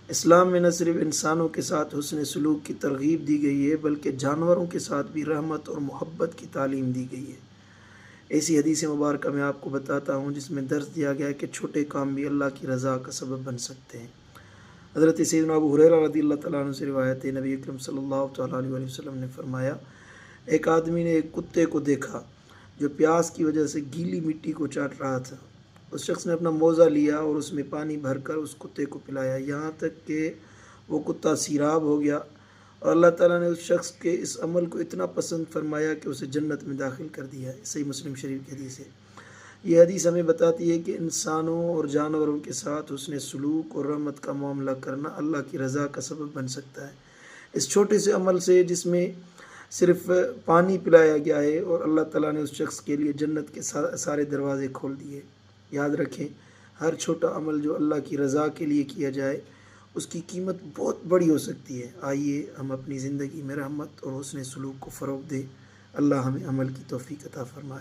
اسلام میں نہ صرف انسانوں کے ساتھ حسن سلوک کی ترغیب دی گئی ہے بلکہ جانوروں کے ساتھ بھی رحمت اور محبت کی تعلیم دی گئی ہے۔ ایسی حدیث مبارکہ میں آپ کو بتاتا ہوں جس میں درس دیا گیا ہے کہ چھوٹے کام بھی اللہ کی رضا کا سبب بن سکتے ہیں۔ حضرت سیدنا ابو ہریرہ رضی اللہ تعالیٰ عنہ سے روایت ہے، نبی اکرم صلی اللہ تعالیٰ علیہ وسلم نے فرمایا، ایک آدمی نے ایک کتے کو دیکھا جو پیاس کی وجہ سے گیلی مٹی کو چاٹ رہا تھا۔ اس شخص نے اپنا موزہ لیا اور اس میں پانی بھر کر اس کتے کو پلایا، یہاں تک کہ وہ کتا سیراب ہو گیا، اور اللہ تعالیٰ نے اس شخص کے اس عمل کو اتنا پسند فرمایا کہ اسے جنت میں داخل کر دیا ہے۔ صحیح مسلم شریف کی حدیث ہے۔ یہ حدیث ہمیں بتاتی ہے کہ انسانوں اور جانوروں کے ساتھ حسن سلوک اور رحمت کا معاملہ کرنا اللہ کی رضا کا سبب بن سکتا ہے۔ اس چھوٹے سے عمل سے جس میں صرف پانی پلایا گیا ہے، اور اللہ تعالیٰ نے اس شخص کے لیے جنت کے سارے دروازے کھول دیے۔ یاد رکھیں، ہر چھوٹا عمل جو اللہ کی رضا کے لیے کیا جائے اس کی قیمت بہت بڑی ہو سکتی ہے۔ آئیے ہم اپنی زندگی میں رحمت اور حسن سلوک کو فروغ دیں۔ اللہ ہمیں عمل کی توفیق عطا فرمائے۔